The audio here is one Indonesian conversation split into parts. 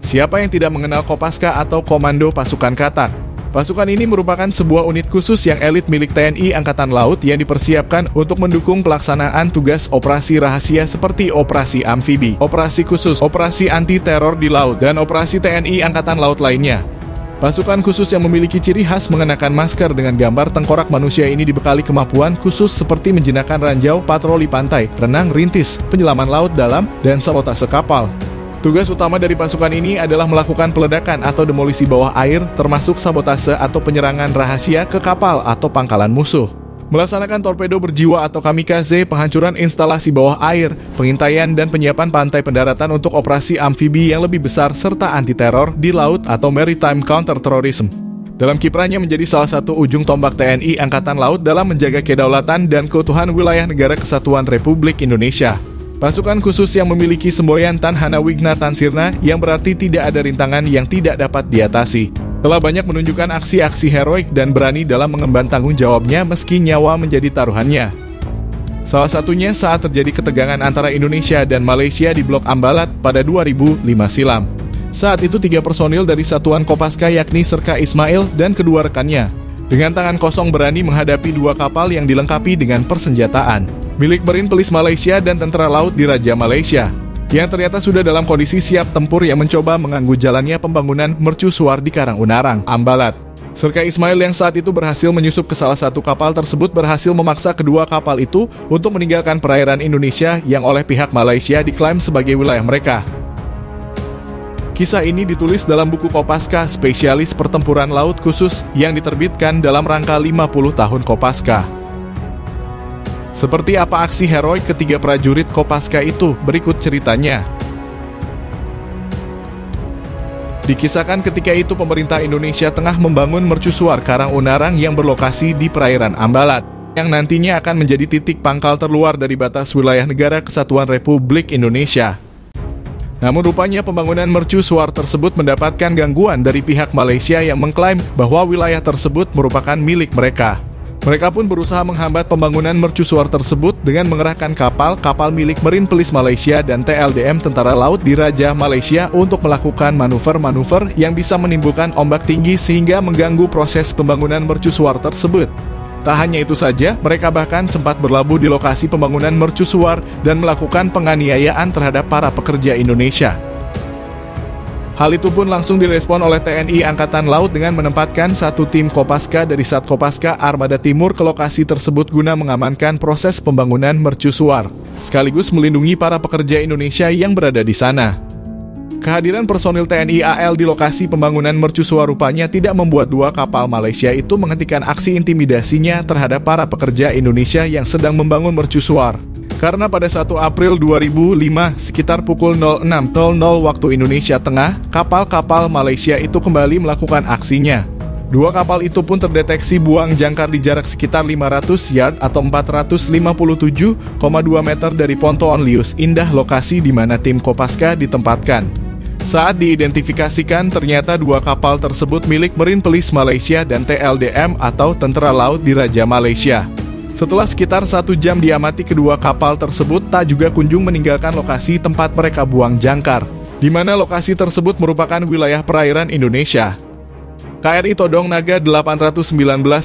Siapa yang tidak mengenal Kopaska atau Komando Pasukan Katak? Pasukan ini merupakan sebuah unit khusus yang elit milik TNI Angkatan Laut yang dipersiapkan untuk mendukung pelaksanaan tugas operasi rahasia seperti operasi amfibi, operasi khusus, operasi anti-teror di laut, dan operasi TNI Angkatan Laut lainnya. Pasukan khusus yang memiliki ciri khas mengenakan masker dengan gambar tengkorak manusia ini dibekali kemampuan khusus seperti menjinakkan ranjau, patroli pantai, renang, rintis, penyelaman laut dalam, dan sabotase kapal. Tugas utama dari pasukan ini adalah melakukan peledakan atau demolisi bawah air, termasuk sabotase atau penyerangan rahasia ke kapal atau pangkalan musuh. Melaksanakan torpedo berjiwa atau kamikaze, penghancuran instalasi bawah air, pengintaian dan penyiapan pantai pendaratan untuk operasi amfibi yang lebih besar, serta anti-teror di laut atau maritime counter-terrorism. Dalam kiprahnya menjadi salah satu ujung tombak TNI Angkatan Laut dalam menjaga kedaulatan dan keutuhan wilayah negara kesatuan Republik Indonesia. Pasukan khusus yang memiliki semboyan Tan Hana Wigna Tan Sirna yang berarti tidak ada rintangan yang tidak dapat diatasi. Telah banyak menunjukkan aksi-aksi heroik dan berani dalam mengemban tanggung jawabnya meski nyawa menjadi taruhannya. Salah satunya saat terjadi ketegangan antara Indonesia dan Malaysia di Blok Ambalat pada 2005 silam. Saat itu 3 personil dari Satuan Kopaska yakni Serka Ismail dan kedua rekannya dengan tangan kosong berani menghadapi 2 kapal yang dilengkapi dengan persenjataan milik Marine Police Malaysia dan Tentara Laut Diraja Malaysia, yang ternyata sudah dalam kondisi siap tempur yang mencoba mengganggu jalannya pembangunan mercusuar di Karang Unarang, Ambalat. Serka Ismail yang saat itu berhasil menyusup ke salah satu kapal tersebut berhasil memaksa kedua kapal itu untuk meninggalkan perairan Indonesia yang oleh pihak Malaysia diklaim sebagai wilayah mereka. Kisah ini ditulis dalam buku Kopaska, spesialis pertempuran laut khusus yang diterbitkan dalam rangka 50 tahun Kopaska. Seperti apa aksi heroik ketiga prajurit Kopaska itu? Berikut ceritanya. Dikisahkan ketika itu pemerintah Indonesia tengah membangun mercusuar Karang Unarang yang berlokasi di perairan Ambalat, yang nantinya akan menjadi titik pangkal terluar dari batas wilayah negara kesatuan Republik Indonesia. Namun rupanya pembangunan mercusuar tersebut mendapatkan gangguan dari pihak Malaysia yang mengklaim bahwa wilayah tersebut merupakan milik mereka. Mereka pun berusaha menghambat pembangunan mercusuar tersebut dengan mengerahkan kapal milik Marine Police Malaysia dan TLDM Tentara Laut Diraja Malaysia untuk melakukan manuver-manuver yang bisa menimbulkan ombak tinggi sehingga mengganggu proses pembangunan mercusuar tersebut. Tak hanya itu saja, mereka bahkan sempat berlabuh di lokasi pembangunan mercusuar dan melakukan penganiayaan terhadap para pekerja Indonesia. Hal itu pun langsung direspon oleh TNI Angkatan Laut dengan menempatkan satu tim Kopaska dari Sat Kopaska Armada Timur ke lokasi tersebut guna mengamankan proses pembangunan mercusuar, sekaligus melindungi para pekerja Indonesia yang berada di sana. Kehadiran personil TNI AL di lokasi pembangunan mercusuar rupanya tidak membuat 2 kapal Malaysia itu menghentikan aksi intimidasinya terhadap para pekerja Indonesia yang sedang membangun mercusuar. Karena pada 1 April 2005, sekitar pukul 06.00 waktu Indonesia Tengah, kapal-kapal Malaysia itu kembali melakukan aksinya. 2 kapal itu pun terdeteksi buang jangkar di jarak sekitar 500 yard atau 457,2 meter dari Pontoon Lius Indah, lokasi di mana tim Kopaska ditempatkan. Saat diidentifikasikan, ternyata 2 kapal tersebut milik Marine Police Malaysia dan TLDM atau Tentara Laut Diraja Malaysia. Setelah sekitar 1 jam diamati, kedua kapal tersebut tak juga kunjung meninggalkan lokasi tempat mereka buang jangkar, di mana lokasi tersebut merupakan wilayah perairan Indonesia. KRI Todong Naga 819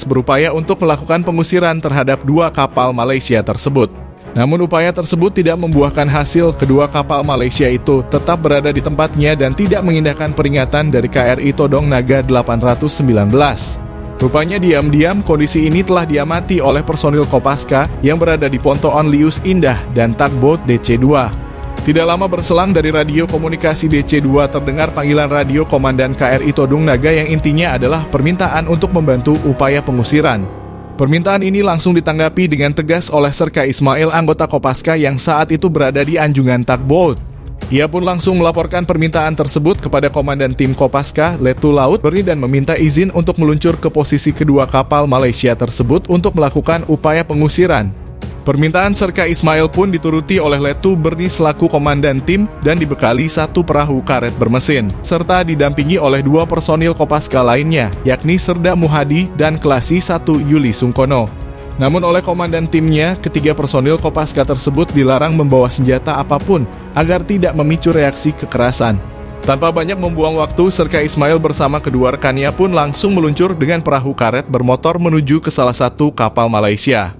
berupaya untuk melakukan pengusiran terhadap 2 kapal Malaysia tersebut. Namun upaya tersebut tidak membuahkan hasil. Kedua kapal Malaysia itu tetap berada di tempatnya dan tidak mengindahkan peringatan dari KRI Todong Naga 819. Rupanya diam-diam kondisi ini telah diamati oleh personil Kopaska yang berada di Pontoon Lius Indah dan Tugboat DC-2. Tidak lama berselang dari radio komunikasi DC-2 terdengar panggilan radio Komandan KRI Todong Naga yang intinya adalah permintaan untuk membantu upaya pengusiran. Permintaan ini langsung ditanggapi dengan tegas oleh Serka Ismail, anggota Kopaska yang saat itu berada di anjungan Tugboat. Ia pun langsung melaporkan permintaan tersebut kepada Komandan Tim Kopaska, Letu Laut Berni, dan meminta izin untuk meluncur ke posisi kedua kapal Malaysia tersebut untuk melakukan upaya pengusiran. Permintaan Serka Ismail pun dituruti oleh Letu Berni selaku Komandan Tim dan dibekali 1 perahu karet bermesin, serta didampingi oleh 2 personil Kopaska lainnya, yakni Serda Muhadi dan Klasi 1 Yuli Sungkono. Namun oleh komandan timnya, ketiga personil Kopaska tersebut dilarang membawa senjata apapun agar tidak memicu reaksi kekerasan. Tanpa banyak membuang waktu, Serka Ismail bersama kedua rekannya pun langsung meluncur dengan perahu karet bermotor menuju ke salah satu kapal Malaysia.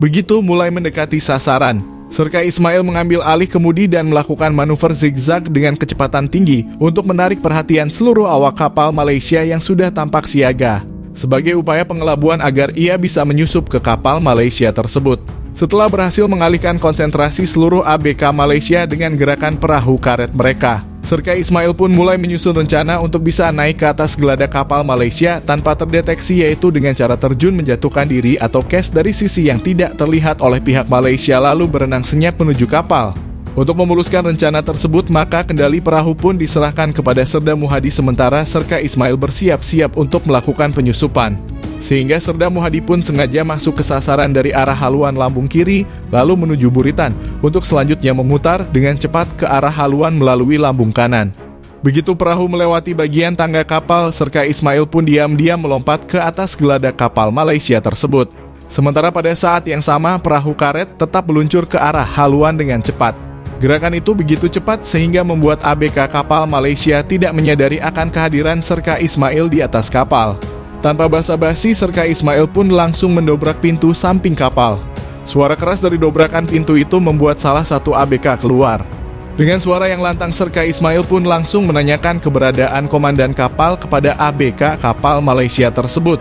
Begitu mulai mendekati sasaran, Serka Ismail mengambil alih kemudi dan melakukan manuver zigzag dengan kecepatan tinggi untuk menarik perhatian seluruh awak kapal Malaysia yang sudah tampak siaga, sebagai upaya pengelabuan agar ia bisa menyusup ke kapal Malaysia tersebut. Setelah berhasil mengalihkan konsentrasi seluruh ABK Malaysia dengan gerakan perahu karet mereka, Serka Ismail pun mulai menyusun rencana untuk bisa naik ke atas geladak kapal Malaysia tanpa terdeteksi, yaitu dengan cara terjun menjatuhkan diri atau cast dari sisi yang tidak terlihat oleh pihak Malaysia lalu berenang senyap menuju kapal. Untuk memuluskan rencana tersebut, maka kendali perahu pun diserahkan kepada Serda Muhadi sementara Serka Ismail bersiap-siap untuk melakukan penyusupan. Sehingga Serda Muhadi pun sengaja masuk ke sasaran dari arah haluan lambung kiri lalu menuju buritan untuk selanjutnya memutar dengan cepat ke arah haluan melalui lambung kanan. Begitu perahu melewati bagian tangga kapal, Serka Ismail pun diam-diam melompat ke atas geladak kapal Malaysia tersebut. Sementara pada saat yang sama, perahu karet tetap meluncur ke arah haluan dengan cepat. Gerakan itu begitu cepat sehingga membuat ABK kapal Malaysia tidak menyadari akan kehadiran Serka Ismail di atas kapal. Tanpa basa-basi, Serka Ismail pun langsung mendobrak pintu samping kapal. Suara keras dari dobrakan pintu itu membuat salah satu ABK keluar. Dengan suara yang lantang, Serka Ismail pun langsung menanyakan keberadaan komandan kapal kepada ABK kapal Malaysia tersebut.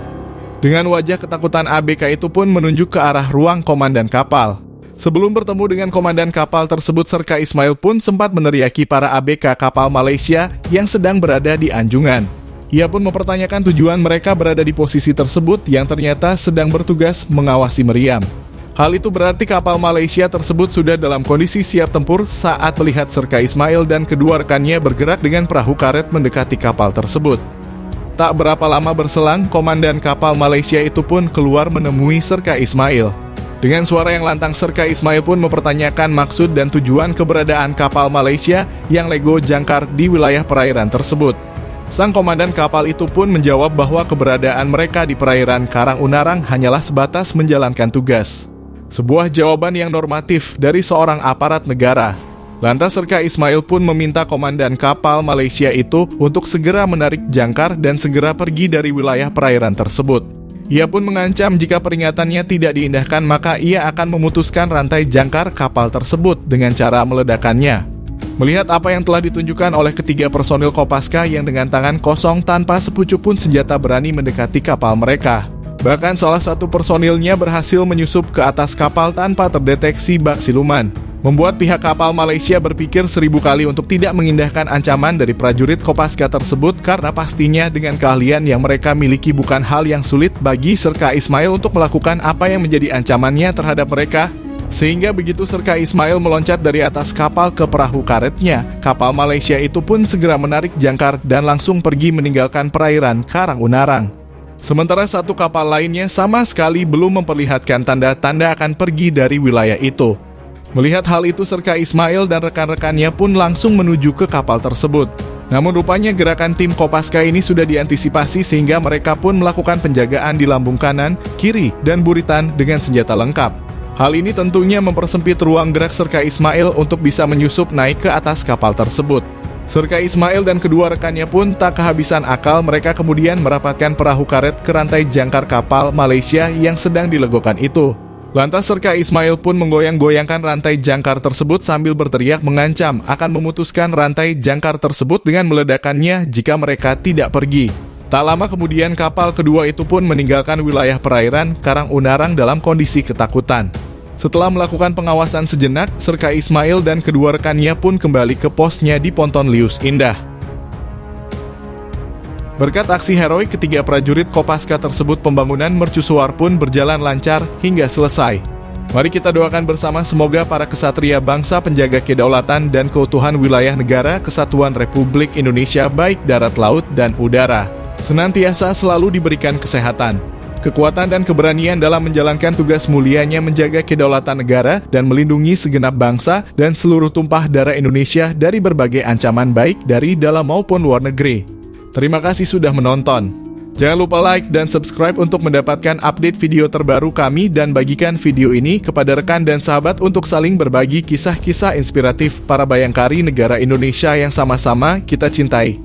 Dengan wajah ketakutan, ABK itu pun menunjuk ke arah ruang komandan kapal. Sebelum bertemu dengan komandan kapal tersebut, Serka Ismail pun sempat meneriaki para ABK kapal Malaysia yang sedang berada di anjungan. Ia pun mempertanyakan tujuan mereka berada di posisi tersebut yang ternyata sedang bertugas mengawasi meriam. Hal itu berarti kapal Malaysia tersebut sudah dalam kondisi siap tempur saat melihat Serka Ismail dan kedua rekannya bergerak dengan perahu karet mendekati kapal tersebut. Tak berapa lama berselang, komandan kapal Malaysia itu pun keluar menemui Serka Ismail. Dengan suara yang lantang, Serka Ismail pun mempertanyakan maksud dan tujuan keberadaan kapal Malaysia yang lego jangkar di wilayah perairan tersebut. Sang komandan kapal itu pun menjawab bahwa keberadaan mereka di perairan Karang Unarang hanyalah sebatas menjalankan tugas. Sebuah jawaban yang normatif dari seorang aparat negara. Lantas Serka Ismail pun meminta komandan kapal Malaysia itu untuk segera menarik jangkar dan segera pergi dari wilayah perairan tersebut. Ia pun mengancam jika peringatannya tidak diindahkan maka ia akan memutuskan rantai jangkar kapal tersebut dengan cara meledakannya. Melihat apa yang telah ditunjukkan oleh ketiga personil Kopaska yang dengan tangan kosong tanpa sepucuk pun senjata berani mendekati kapal mereka. Bahkan salah satu personilnya berhasil menyusup ke atas kapal tanpa terdeteksi bak siluman. Membuat pihak kapal Malaysia berpikir 1000 kali untuk tidak mengindahkan ancaman dari prajurit Kopaska tersebut karena pastinya dengan keahlian yang mereka miliki bukan hal yang sulit bagi Serka Ismail untuk melakukan apa yang menjadi ancamannya terhadap mereka. Sehingga begitu Serka Ismail meloncat dari atas kapal ke perahu karetnya, kapal Malaysia itu pun segera menarik jangkar dan langsung pergi meninggalkan perairan Karang Unarang. Sementara satu kapal lainnya sama sekali belum memperlihatkan tanda-tanda akan pergi dari wilayah itu. Melihat hal itu, Serka Ismail dan rekan-rekannya pun langsung menuju ke kapal tersebut. Namun rupanya gerakan tim Kopaska ini sudah diantisipasi sehingga mereka pun melakukan penjagaan di lambung kanan, kiri, dan buritan dengan senjata lengkap. Hal ini tentunya mempersempit ruang gerak Serka Ismail untuk bisa menyusup naik ke atas kapal tersebut. Serka Ismail dan kedua rekannya pun tak kehabisan akal, mereka kemudian merapatkan perahu karet ke rantai jangkar kapal Malaysia yang sedang dilegokan itu. Lantas Serka Ismail pun menggoyang-goyangkan rantai jangkar tersebut sambil berteriak mengancam akan memutuskan rantai jangkar tersebut dengan meledakannya jika mereka tidak pergi. Tak lama kemudian kapal kedua itu pun meninggalkan wilayah perairan Karang Unarang dalam kondisi ketakutan. Setelah melakukan pengawasan sejenak, Serka Ismail dan kedua rekannya pun kembali ke posnya di Ponton Lius Indah. Berkat aksi heroik ketiga prajurit Kopaska tersebut, pembangunan mercusuar pun berjalan lancar hingga selesai. Mari kita doakan bersama semoga para kesatria bangsa penjaga kedaulatan dan keutuhan wilayah negara Kesatuan Republik Indonesia baik darat, laut, dan udara senantiasa selalu diberikan kesehatan, kekuatan dan keberanian dalam menjalankan tugas mulianya menjaga kedaulatan negara dan melindungi segenap bangsa dan seluruh tumpah darah Indonesia dari berbagai ancaman baik dari dalam maupun luar negeri. Terima kasih sudah menonton. Jangan lupa like dan subscribe untuk mendapatkan update video terbaru kami dan bagikan video ini kepada rekan dan sahabat untuk saling berbagi kisah-kisah inspiratif para bayangkari negara Indonesia yang sama-sama kita cintai.